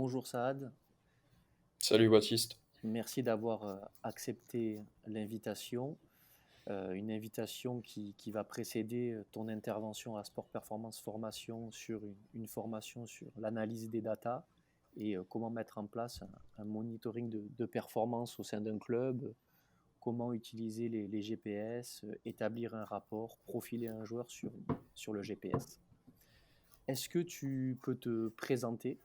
Bonjour Saad, Salut Baptiste. merci d'avoir accepté l'invitation, une invitation qui va précéder ton intervention à Sport Performance Formation sur une formation sur l'analyse des datas et comment mettre en place un monitoring de performance au sein d'un club, comment utiliser les GPS, établir un rapport, profiler un joueur sur le GPS. Est-ce que tu peux te présenter?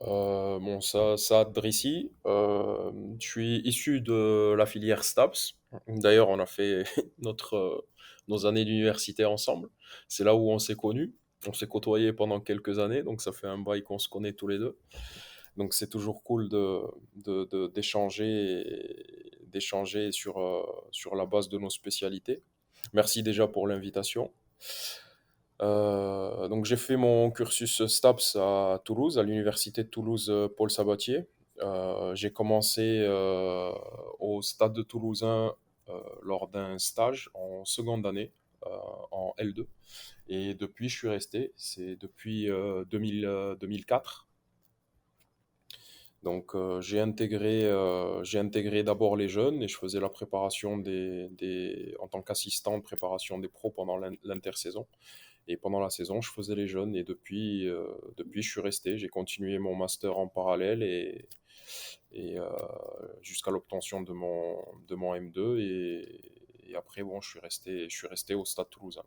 Saad Drissi. Je suis issu de la filière STAPS. D'ailleurs, on a fait nos années d'université ensemble. C'est là où on s'est connus. On s'est côtoyés pendant quelques années, donc ça fait un bail qu'on se connaît tous les deux. Donc c'est toujours cool d'échanger sur la base de nos spécialités. Merci déjà pour l'invitation. Donc j'ai fait mon cursus STAPS à Toulouse, à l'université de Toulouse Paul Sabatier. J'ai commencé au stade de Toulousain lors d'un stage en seconde année en L2. Et depuis, je suis resté. C'est depuis 2004. Donc j'ai intégré d'abord les jeunes et je faisais la préparation en tant qu'assistant de préparation des pros pendant l'intersaison. Et pendant la saison, je faisais les jeunes. Et depuis je suis resté. J'ai continué mon master en parallèle et jusqu'à l'obtention de mon M2. Et après, bon, je suis resté au Stade Toulousain.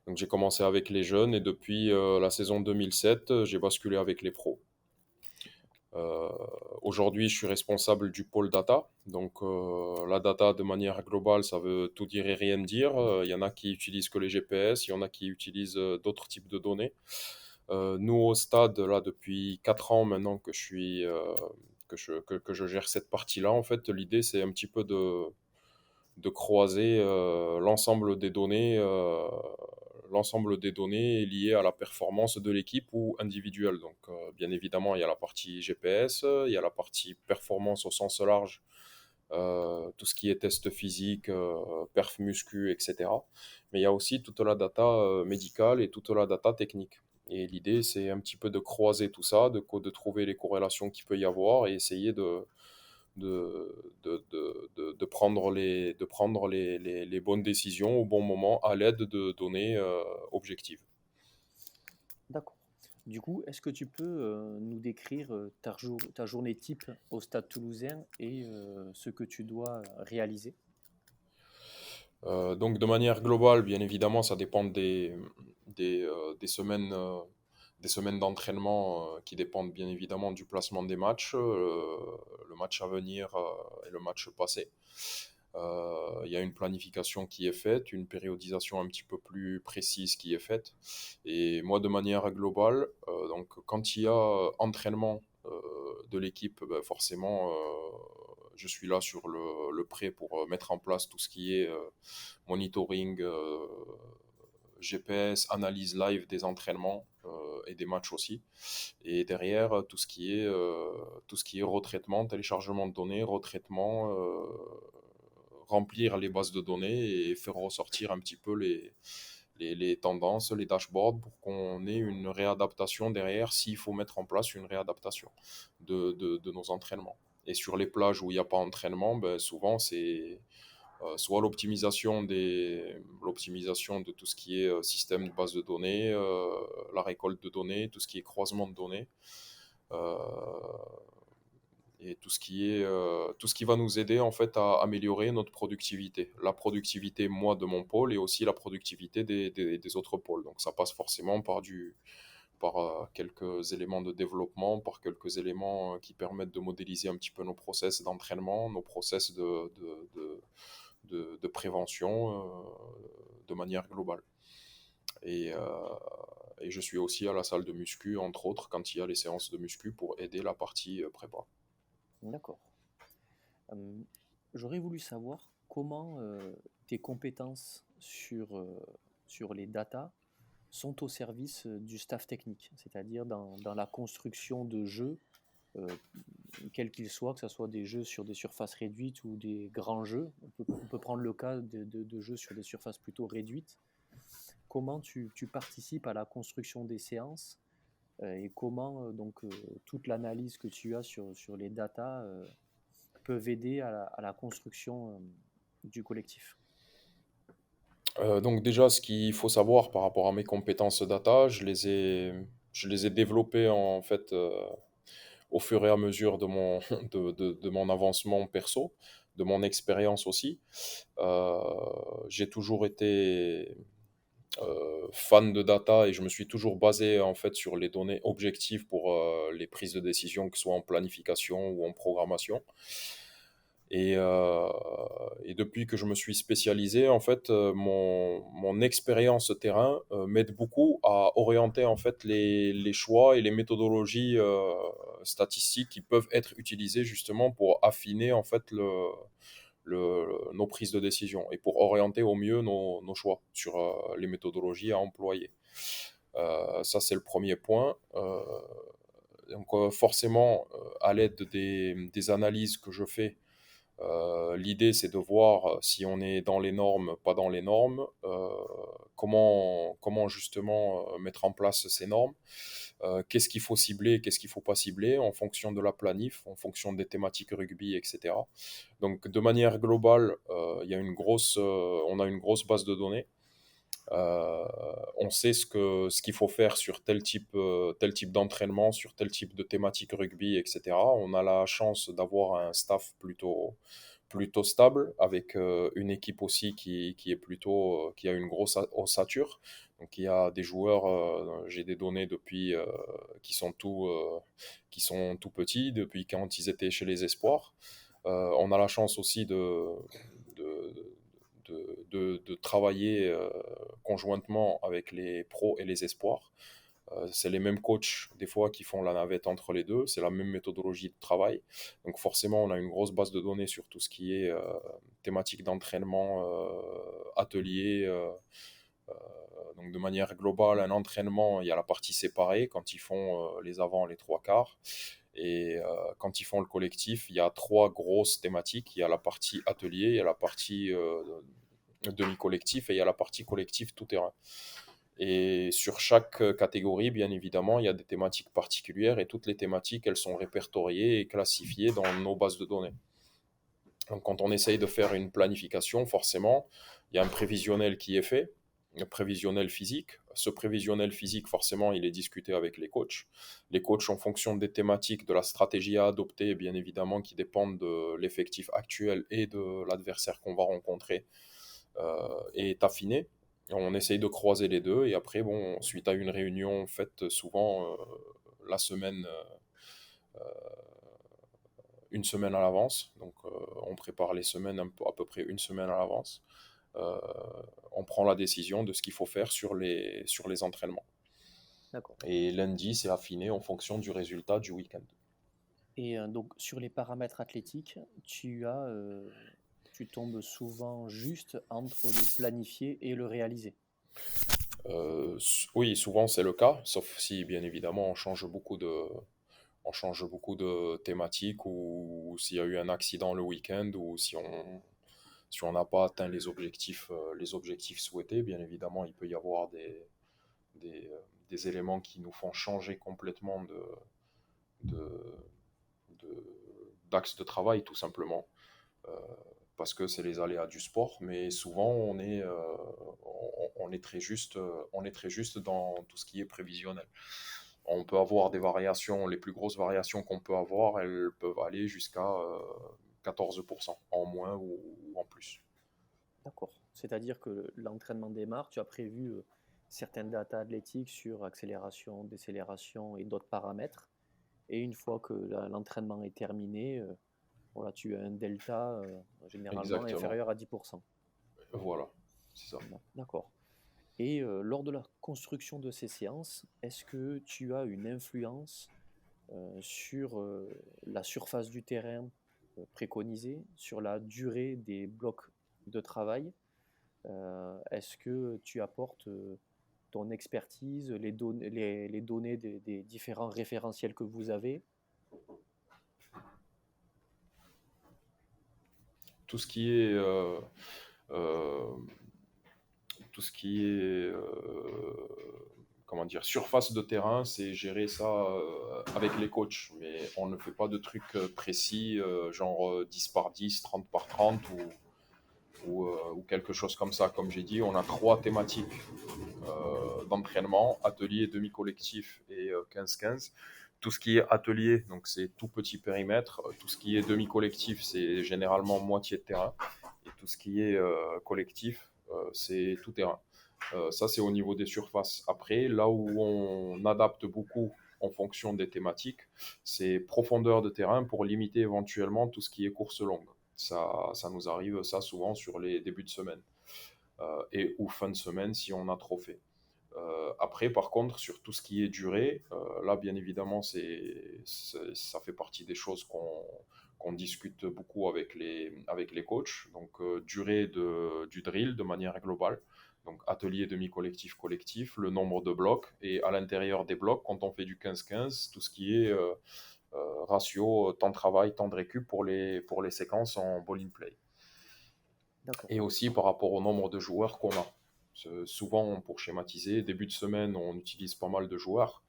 Donc j'ai commencé avec les jeunes et depuis la saison 2007, j'ai basculé avec les pros. Euh, Aujourd'hui, je suis responsable du pôle data. Donc, la data, de manière globale, ça veut tout dire et rien dire. Il y en a qui utilisent que les GPS, il y en a qui utilisent d'autres types de données. Nous, au stade, là, depuis 4 ans maintenant que je gère cette partie-là, en fait, l'idée, c'est un petit peu de croiser l'ensemble des données liées à la performance de l'équipe ou individuelle. Donc, bien évidemment, il y a la partie GPS, il y a la partie performance au sens large, tout ce qui est test physique, perf muscu, etc. Mais il y a aussi toute la data médicale et toute la data technique. Et l'idée, c'est un petit peu de croiser tout ça, de trouver les corrélations qu'il peut y avoir et essayer de prendre les bonnes décisions au bon moment à l'aide de données objectives. D'accord. Du coup, est-ce que tu peux nous décrire ta journée type au Stade Toulousain et ce que tu dois réaliser? Donc de manière globale, bien évidemment, ça dépend des semaines d'entraînement qui dépendent bien évidemment du placement des matchs, le match à venir et le match passé. Il y a une planification qui est faite, une périodisation un petit peu plus précise qui est faite. Et moi, de manière globale, donc quand il y a entraînement de l'équipe, ben forcément, je suis là sur le prêt pour mettre en place tout ce qui est monitoring, GPS, analyse live des entraînements et des matchs aussi. Et derrière, tout ce qui est retraitement, téléchargement de données, retraitement, remplir les bases de données et faire ressortir un petit peu les tendances, les dashboards pour qu'on ait une réadaptation derrière s'il faut mettre en place une réadaptation de nos entraînements. Et sur les plages où il n'y a pas d'entraînement, ben souvent c'est soit l'optimisation de tout ce qui est système de base de données, la récolte de données, tout ce qui est croisement de données, euh, et tout ce qui va nous aider en fait à améliorer notre productivité. La productivité, moi, de mon pôle et aussi la productivité des autres pôles. Donc ça passe forcément par quelques éléments de développement, par quelques éléments qui permettent de modéliser un petit peu nos process d'entraînement, nos process de prévention de manière globale. Et, euh, et je suis aussi à la salle de muscu, entre autres, quand il y a les séances de muscu pour aider la partie prépa. D'accord. Euh, J'aurais voulu savoir comment tes compétences sur les datas sont au service du staff technique, c'est-à-dire dans la construction de jeux, euh, quels qu'ils soient, que ce soit des jeux sur des surfaces réduites ou des grands jeux. On peut prendre le cas de jeux sur des surfaces plutôt réduites. Comment tu participes à la construction des séances et comment toute l'analyse que tu as sur les datas peuvent aider à la construction du collectif. Donc déjà, ce qu'il faut savoir par rapport à mes compétences data, je les ai développées en fait au fur et à mesure de de mon avancement perso, de mon expérience aussi. Euh, j'ai toujours été fan de data et je me suis toujours basé en fait sur les données objectives pour les prises de décision, que ce soit en planification ou en programmation. Et, euh, et depuis que je me suis spécialisé, en fait, mon expérience terrain m'aide beaucoup à orienter en fait les choix et les méthodologies statistiques qui peuvent être utilisées justement pour affiner en fait nos prises de décision et pour orienter au mieux nos choix sur les méthodologies à employer. Ça, c'est le premier point. Donc, forcément, à l'aide des analyses que je fais, l'idée, c'est de voir si on est dans les normes, pas dans les normes, comment justement mettre en place ces normes, qu'est-ce qu'il faut cibler, qu'est-ce qu'il ne faut pas cibler en fonction de la planif, en fonction des thématiques rugby, etc. Donc, de manière globale, on a une grosse base de données. Euh, on sait ce qu'il faut faire sur tel type d'entraînement, sur tel type de thématique rugby, etc. On a la chance d'avoir un staff plutôt stable, avec une équipe aussi qui est qui a une grosse ossature. Donc il y a des joueurs, j'ai des données depuis qui sont qui sont tout petits, depuis quand ils étaient chez les espoirs. On a la chance aussi de, de travailler conjointement avec les pros et les espoirs. C'est les mêmes coachs des fois qui font la navette entre les deux, c'est la même méthodologie de travail. Donc forcément, on a une grosse base de données sur tout ce qui est thématique d'entraînement, atelier. Donc de manière globale, un entraînement, il y a la partie séparée quand ils font les avants, les trois quarts. Et quand ils font le collectif, il y a trois grosses thématiques. Il y a la partie atelier, il y a la partie demi-collectif et il y a la partie collectif tout terrain. Et sur chaque catégorie, bien évidemment, il y a des thématiques particulières et toutes les thématiques, elles sont répertoriées et classifiées dans nos bases de données. Donc quand on essaye de faire une planification, forcément, il y a un prévisionnel qui est fait, un prévisionnel physique. Ce prévisionnel physique, forcément, il est discuté avec les coachs. Les coachs, en fonction des thématiques, de la stratégie à adopter, bien évidemment, qui dépendent de l'effectif actuel et de l'adversaire qu'on va rencontrer, est affiné. On essaye de croiser les deux et après, bon, suite à une réunion faite souvent la semaine, une semaine à l'avance, donc on prépare les semaines à peu près une semaine à l'avance, euh, on prend la décision de ce qu'il faut faire sur les entraînements. D'accord. Et lundi, c'est affiné en fonction du résultat du week-end. Et donc sur les paramètres athlétiques, tu tombes souvent juste entre le planifier et le réaliser. Oui, souvent c'est le cas, sauf si bien évidemment on change beaucoup de thématiques ou s'il y a eu un accident le week-end ou si on n'a pas atteint les objectifs souhaités, bien évidemment, il peut y avoir des éléments qui nous font changer complètement de, d'axe de travail, tout simplement. Euh, Parce que c'est les aléas du sport, mais souvent on est très juste dans tout ce qui est prévisionnel. On peut avoir des variations, les plus grosses variations qu'on peut avoir, elles peuvent aller jusqu'à 14% en moins ou en plus. D'accord. C'est-à-dire que l'entraînement démarre, tu as prévu certaines datas athlétiques sur accélération, décélération et d'autres paramètres. Et une fois que l'entraînement est terminé, voilà, tu as un delta généralement Exactement. inférieur à 10%. Voilà, c'est ça. D'accord. Et lors de la construction de ces séances, est-ce que tu as une influence sur la surface du terrain préconisée, sur la durée des blocs de travail? Est-ce que tu apportes ton expertise, les données des différents référentiels que vous avez? Tout ce qui est euh, tout ce qui est comment dire, surface de terrain, c'est gérer ça avec les coachs. Mais on ne fait pas de trucs précis, genre 10 par 10, 30 par 30 ou quelque chose comme ça. Comme j'ai dit, on a 3 thématiques d'entraînement, atelier, demi-collectif et 15-15. Tout ce qui est atelier, donc c'est tout petit périmètre. Tout ce qui est demi-collectif, c'est généralement moitié de terrain. Et tout ce qui est collectif, c'est tout terrain. Ça, c'est au niveau des surfaces. Après, là où on adapte beaucoup en fonction des thématiques, c'est profondeur de terrain pour limiter éventuellement tout ce qui est course longue. Ça nous arrive ça souvent sur les débuts de semaine et ou fin de semaine si on a trop fait. Après, par contre, sur tout ce qui est durée, là, bien évidemment, ça fait partie des choses qu'on discute beaucoup avec les coachs. Donc, durée du drill de manière globale. Donc, atelier, demi-collectif, collectif, le nombre de blocs. Et à l'intérieur des blocs, quand on fait du 15-15, tout ce qui est ratio, temps de travail, temps de récup pour les séquences en ball in play. D'accord. Et aussi par rapport au nombre de joueurs qu'on a. Souvent, pour schématiser, début de semaine, on utilise pas mal de joueurs.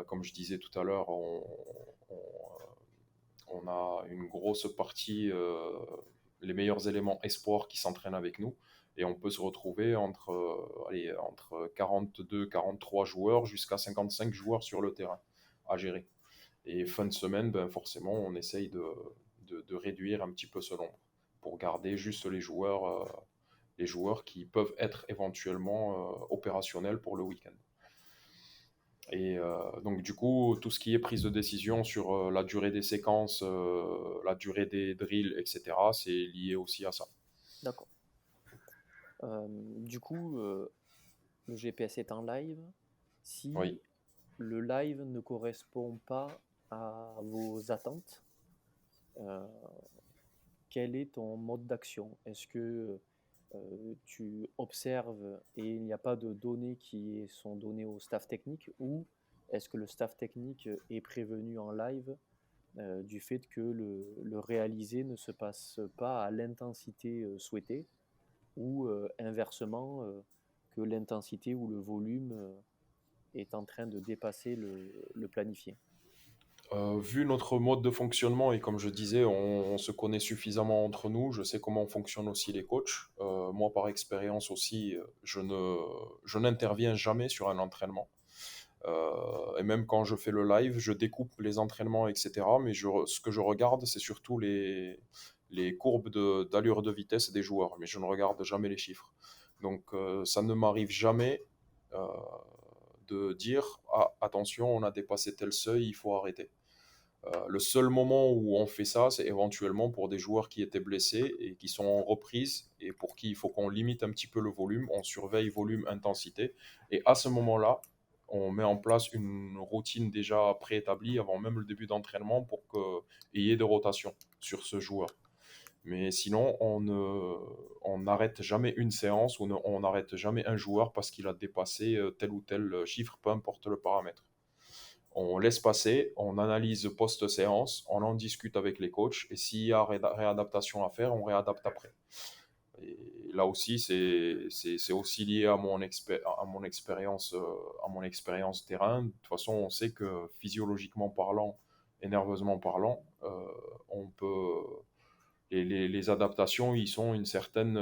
Comme je disais tout à l'heure, on a une grosse partie, les meilleurs éléments espoirs qui s'entraînent avec nous. Et on peut se retrouver entre 42, 43 joueurs jusqu'à 55 joueurs sur le terrain à gérer. Et fin de semaine, ben forcément, on essaye de réduire un petit peu ce nombre pour garder juste les joueurs qui peuvent être éventuellement opérationnels pour le week-end. Et donc du coup, tout ce qui est prise de décision sur la durée des séquences, la durée des drills, etc., c'est lié aussi à ça. D'accord. Du coup, le GPS est en live. Oui. Si le live ne correspond pas à vos attentes, euh, quel est ton mode d'action? Est-ce que tu observes et il n'y a pas de données qui sont données au staff technique, ou est-ce que le staff technique est prévenu en live du fait que le réalisé ne se passe pas à l'intensité souhaitée, ou inversement, que l'intensité ou le volume est en train de dépasser le planifié? Vu notre mode de fonctionnement et comme je disais, on se connaît suffisamment entre nous, je sais comment fonctionnent aussi les coachs. Moi, par expérience aussi, je n'interviens jamais sur un entraînement. Et même quand je fais le live, je découpe les entraînements, etc. Mais ce que je regarde, c'est surtout les courbes d'allure de vitesse des joueurs. Mais je ne regarde jamais les chiffres. Donc, ça ne m'arrive jamais euh, de dire, ah, attention, on a dépassé tel seuil, il faut arrêter. Le seul moment où on fait ça, c'est éventuellement pour des joueurs qui étaient blessés et qui sont en reprise et pour qui il faut qu'on limite un petit peu le volume. On surveille volume, intensité. Et à ce moment-là, on met en place une routine déjà préétablie avant même le début d'entraînement pour qu'il y ait des rotations sur ce joueur. Mais sinon, on n'arrête jamais une séance ou on n'arrête jamais un joueur parce qu'il a dépassé tel ou tel chiffre, peu importe le paramètre. On laisse passer, on analyse post-séance, on en discute avec les coachs et s'il y a réadaptation à faire, on réadapte après. Et là aussi, c'est aussi lié à mon expérience terrain. De toute façon, on sait que physiologiquement parlant et nerveusement parlant, on peut les adaptations, ils sont une certaine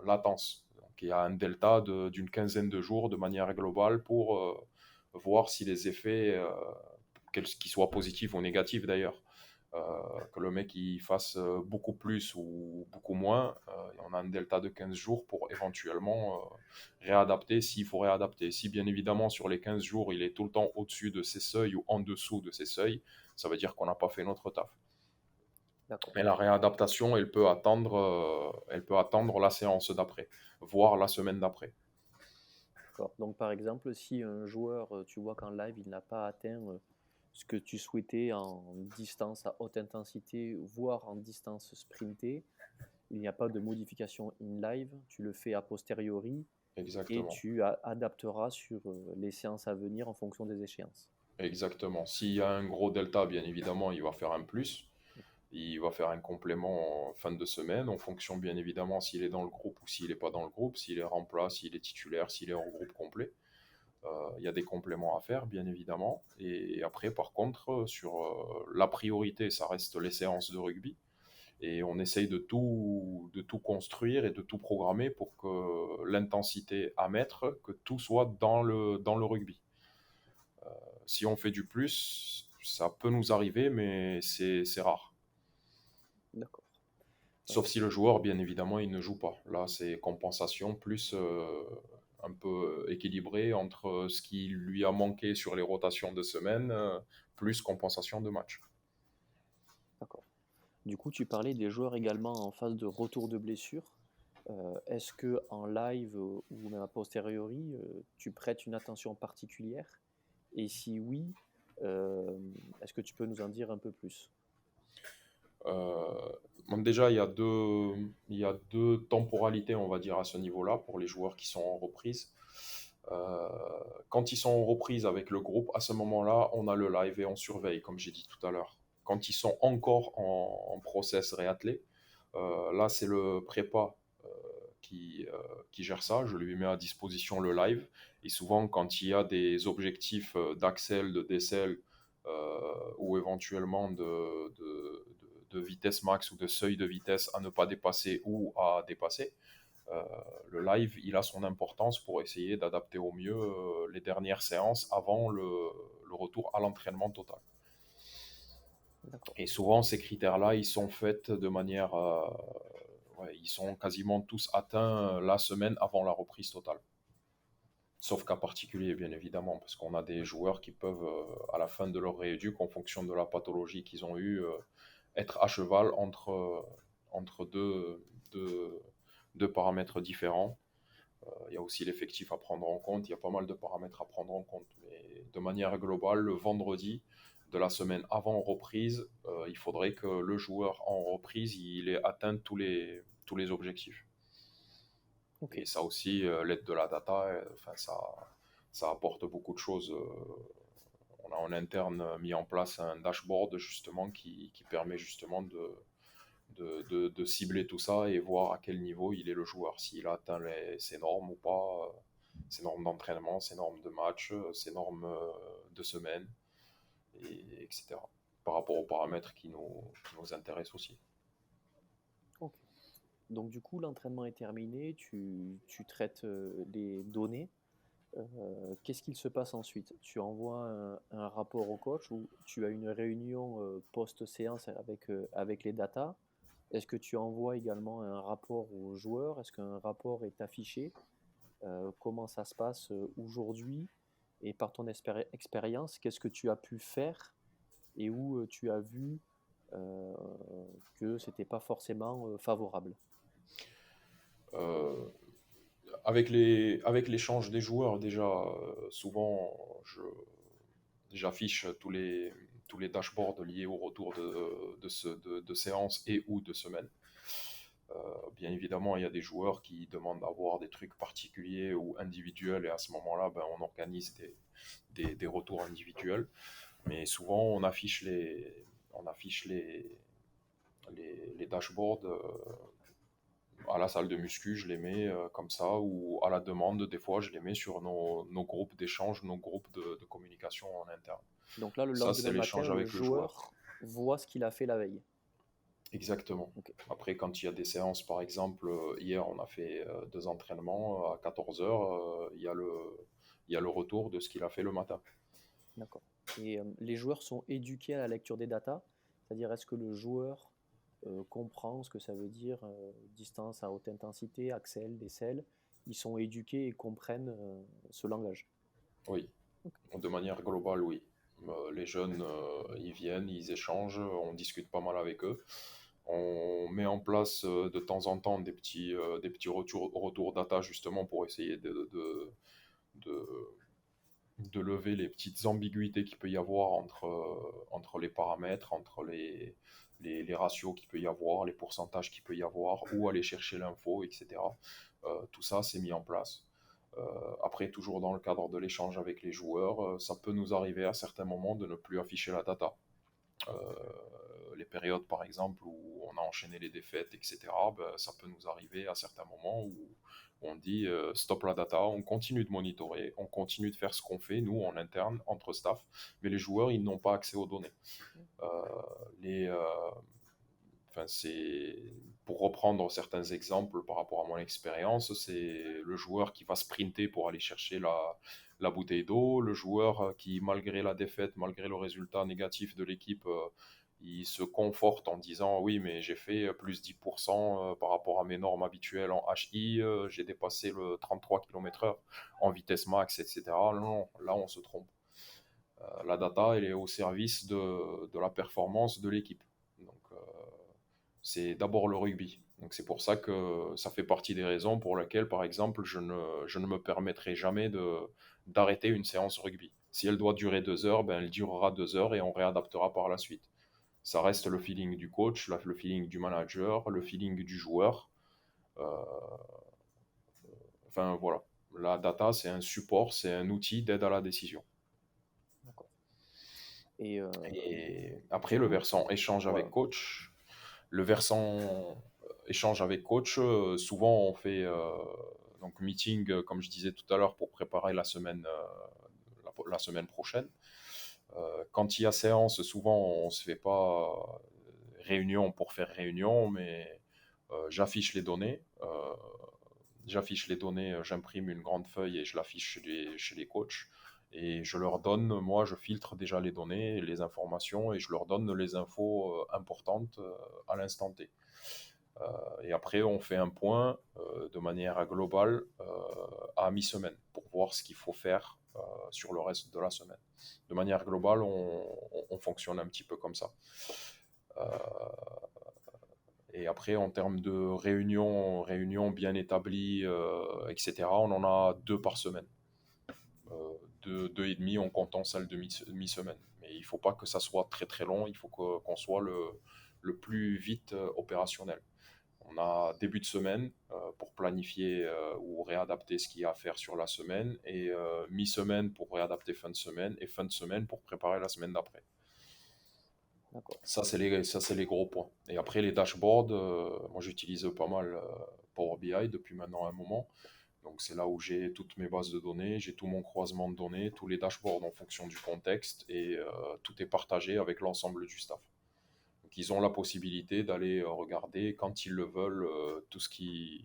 latence. Donc, il y a un delta d'une quinzaine de jours de manière globale pour voir si les effets, qu'ils soient positifs ou négatifs d'ailleurs, que le mec il fasse beaucoup plus ou beaucoup moins, on a un delta de 15 jours pour éventuellement réadapter s'il faut réadapter. Si bien évidemment sur les 15 jours il est tout le temps au-dessus de ses seuils ou en dessous de ses seuils, ça veut dire qu'on n'a pas fait notre taf. D'accord. Mais la réadaptation, elle peut attendre la séance d'après, voire la semaine d'après. D'accord. Donc, par exemple, si un joueur, tu vois qu'en live, il n'a pas atteint ce que tu souhaitais en distance à haute intensité, voire en distance sprintée, il n'y a pas de modification in live, tu le fais a posteriori et Exactement. tu adapteras sur les séances à venir en fonction des échéances. Exactement. S'il y a un gros delta, bien évidemment, il va faire un plus. Il va faire un complément en fin de semaine, en fonction bien évidemment s'il est dans le groupe ou s'il n'est pas dans le groupe, s'il est remplace, s'il est titulaire, s'il est hors groupe complet. Il y a des compléments à faire, bien évidemment. Et après, par contre, sur la priorité, ça reste les séances de rugby. Et on essaye de tout construire et de tout programmer pour que l'intensité à mettre, que tout soit dans le rugby. Si on fait du plus, ça peut nous arriver, mais c'est rare. D'accord. Sauf si le joueur, bien évidemment, il ne joue pas. Là, c'est compensation plus un peu équilibré entre ce qui lui a manqué sur les rotations de semaine, plus compensation de match. D'accord. Du coup, tu parlais des joueurs également en phase de retour de blessure. Est-ce que en live ou même a posteriori, tu prêtes une attention particulière? Et si oui, euh, est-ce que tu peux nous en dire un peu plus? Euh, donc déjà, il y a deux temporalités, on va dire, à ce niveau-là pour les joueurs qui sont en reprise. Euh, Quand ils sont en reprise avec le groupe, à ce moment-là, on a le live et on surveille, comme j'ai dit tout à l'heure. Quand ils sont encore en process réattelé, là, c'est le prépa qui gère ça. Je lui mets à disposition le live. Et souvent, quand il y a des objectifs d'accel, de décel ou éventuellement de vitesse max ou de seuil de vitesse à ne pas dépasser ou à dépasser, euh, le live, il a son importance pour essayer d'adapter au mieux les dernières séances avant le retour à l'entraînement total. D'accord. Et souvent, ces critères-là, ils sont faits de manière... ouais, ils sont quasiment tous atteints la semaine avant la reprise totale. Sauf cas particulier, bien évidemment, parce qu'on a des joueurs qui peuvent, à la fin de leur rééduc, en fonction de la pathologie qu'ils ont eue, être à cheval entre deux paramètres différents. Il y a aussi l'effectif à prendre en compte, il y a pas mal de paramètres à prendre en compte. Mais de manière globale, le vendredi de la semaine avant reprise, il faudrait que le joueur en reprise, il ait atteint tous les objectifs. Ok. Et ça aussi, l'aide de la data, enfin, ça apporte beaucoup de choses. On a en interne mis en place un dashboard justement qui permet justement de cibler tout ça et voir à quel niveau il est le joueur, s'il a atteint ses normes ou pas, ses normes d'entraînement, ses normes de match, ses normes de semaine, etc. Par rapport aux paramètres qui nous intéressent aussi. Ok. Donc du coup, l'entraînement est terminé, tu traites les données. Qu'est-ce qu'il se passe ensuite? Tu envoies un rapport au coach ou tu as une réunion post-séance avec les datas? Est-ce que tu envoies également un rapport aux joueurs? Est-ce qu'un rapport est affiché? Comment ça se passe aujourd'hui? Et par ton expérience, qu'est-ce que tu as pu faire et où tu as vu euh, que c'était pas forcément favorable? Euh, avec l'échange des joueurs, déjà, souvent, j'affiche tous les dashboards liés au retour de séances et ou de semaines. Bien évidemment, il y a des joueurs qui demandent d'avoir des trucs particuliers ou individuels, et à ce moment-là, ben, on organise des retours individuels. Mais souvent, on affiche les dashboards à la salle de muscu, je les mets comme ça, ou à la demande, des fois, je les mets sur nos groupes d'échange, nos groupes de communication en interne. Donc là, le Ça, c'est lendemain matin, l'échange le avec le joueur. joueur voit ce qu'il a fait la veille. Exactement. Ok, Après, quand il y a des séances, par exemple, hier, on a fait deux entraînements à 14 heures, il y a le retour de ce qu'il a fait le matin. d'accord. Et les joueurs sont éduqués à la lecture des datas, c'est-à-dire est-ce que le joueur comprend ce que ça veut dire distance à haute intensité, accel, décel, ils sont éduqués et comprennent ce langage. Oui, Ok. de manière globale, oui. Les jeunes, ils viennent, ils échangent, on discute pas mal avec eux. On met en place de temps en temps des petits retours data justement pour essayer de, de lever les petites ambiguïtés qu'il peut y avoir entre les paramètres, entre les ratios qu'il peut y avoir, les pourcentages qu'il peut y avoir, où aller chercher l'info, etc. Tout ça, c'est mis en place. Après, toujours dans le cadre de l'échange avec les joueurs, ça peut nous arriver à certains moments de ne plus afficher la data. Euh, les périodes, par exemple, où on a enchaîné les défaites, etc., ben, ça peut nous arriver à certains moments où on dit stop la data, on continue de monitorer, on continue de faire ce qu'on fait, nous, en interne, entre staff, mais les joueurs, ils n'ont pas accès aux données. Euh, les, euh, Enfin, pour reprendre certains exemples par rapport à mon expérience, c'est le joueur qui va sprinter pour aller chercher la bouteille d'eau, le joueur qui, malgré la défaite, malgré le résultat négatif de l'équipe, il se conforte en disant oui, mais j'ai fait plus 10% par rapport à mes normes habituelles en HI, j'ai dépassé le 33 km/h en vitesse max, etc. Non, là on se trompe. La data, elle est au service de la performance de l'équipe. Donc, c'est d'abord le rugby. Donc c'est pour ça que ça fait partie des raisons pour lesquelles, par exemple, je ne me permettrai jamais d'arrêter une séance rugby. Si elle doit durer 2 heures, ben elle durera 2 heures et on réadaptera par la suite. Ça reste le feeling du coach, le feeling du manager, le feeling du joueur. Euh, enfin voilà, la data c'est un support, c'est un outil d'aide à la décision. D'accord. Et Et après le versant échange voilà. avec coach, le versant échange avec coach, souvent on fait donc meeting, comme je disais tout à l'heure, pour préparer la semaine, la semaine prochaine. Quand il y a séance, souvent on ne se fait pas réunion pour faire réunion, mais j'affiche les données, j'imprime une grande feuille et je l'affiche chez les coachs. Et je leur donne, moi je filtre déjà les données, les informations et je leur donne les infos importantes à l'instant T. Et après, on fait un point de manière globale à mi-semaine pour voir ce qu'il faut faire sur le reste de la semaine. De manière globale, on fonctionne un petit peu comme ça. Euh, et après, en termes de réunions bien établies, etc., on en a 2 par semaine. Deux et demi en comptant celle de mi-semaine. Mais il ne faut pas que ça soit très très long, il faut qu'on soit le plus vite opérationnel. On a début de semaine pour planifier ou réadapter ce qu'il y a à faire sur la semaine et mi-semaine pour réadapter fin de semaine et fin de semaine pour préparer la semaine d'après. D'accord. Ça, c'est les gros points. Et après, les dashboards, moi j'utilise pas mal Power BI depuis maintenant un moment. Donc c'est là où j'ai toutes mes bases de données, j'ai tout mon croisement de données, tous les dashboards en fonction du contexte et tout est partagé avec l'ensemble du staff. Donc ils ont la possibilité d'aller regarder quand ils le veulent tout ce qu'il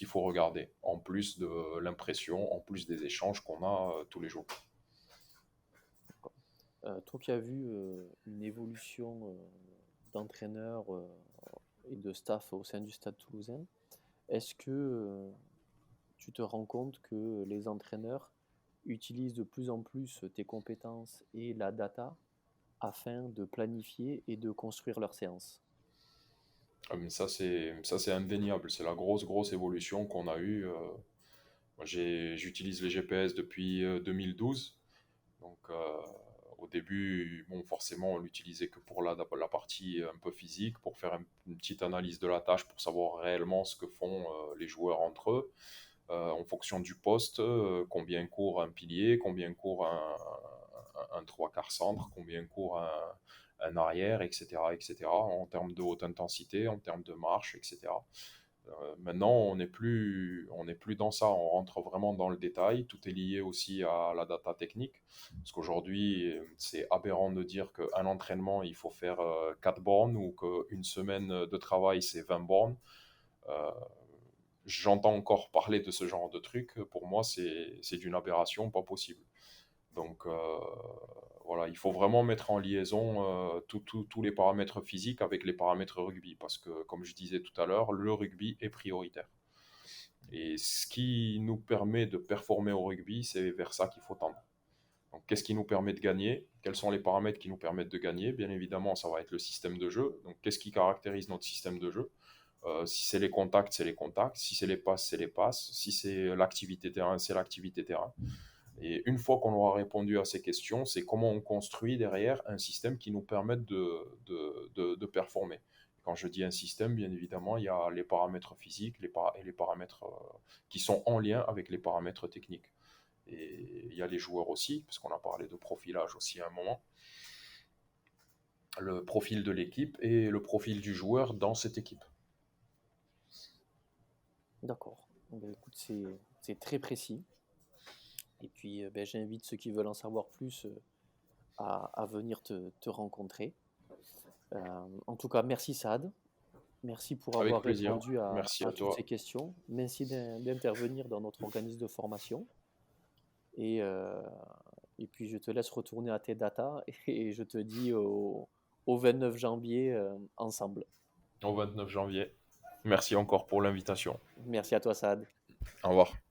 faut regarder, en plus de l'impression, en plus des échanges qu'on a tous les jours. Toi qui as vu une évolution d'entraîneur et de staff au sein du Stade Toulousain, est-ce que tu te rends compte que les entraîneurs utilisent de plus en plus tes compétences et la data afin de planifier et de construire leurs séances? Mais ça, c'est indéniable, c'est la grosse évolution qu'on a eue. Moi, j'utilise les GPS depuis 2012. Donc, au début, bon, forcément, on l'utilisait que pour la partie un peu physique, pour faire une petite analyse de la tâche, pour savoir réellement ce que font les joueurs entre eux, en fonction du poste, combien court un pilier, combien court un trois quarts centre, combien court un arrière, etc., en termes de haute intensité, en termes de marche, etc. Maintenant, on n'est plus dans ça, on rentre vraiment dans le détail. Tout est lié aussi à la data technique. Parce qu'aujourd'hui, c'est aberrant de dire qu'un entraînement, il faut faire 4 bornes ou qu'une semaine de travail, c'est 20 bornes. Euh, J'entends encore parler de ce genre de truc. Pour moi, c'est d'une aberration, pas possible. Donc voilà, il faut vraiment mettre en liaison tous les paramètres physiques avec les paramètres rugby. Parce que, comme je disais tout à l'heure, le rugby est prioritaire. Et ce qui nous permet de performer au rugby, c'est vers ça qu'il faut tendre. Donc, qu'est-ce qui nous permet de gagner? Quels sont les paramètres qui nous permettent de gagner? Bien évidemment, ça va être le système de jeu. Donc, qu'est-ce qui caractérise notre système de jeu? Si c'est les contacts, c'est les contacts. Si c'est les passes, c'est les passes. Si c'est l'activité terrain, c'est l'activité terrain. Et une fois qu'on aura répondu à ces questions, c'est comment on construit derrière un système qui nous permette de performer. Quand je dis un système, bien évidemment, il y a les paramètres physiques et les paramètres qui sont en lien avec les paramètres techniques. Et il y a les joueurs aussi, parce qu'on a parlé de profilage aussi à un moment. le profil de l'équipe et le profil du joueur dans cette équipe. D'accord. Ben, écoute, c'est très précis. Et puis, ben, j'invite ceux qui veulent en savoir plus à venir te rencontrer. En tout cas, merci Saad. Merci pour Avec avoir plaisir. répondu Merci à à toutes toi. ces questions. Merci d'intervenir dans notre organisme de formation. Et, euh, et puis, je te laisse retourner à tes datas et je te dis au 29 janvier ensemble. Au 29 janvier. Merci encore pour l'invitation. Merci à toi, Saad. Au revoir.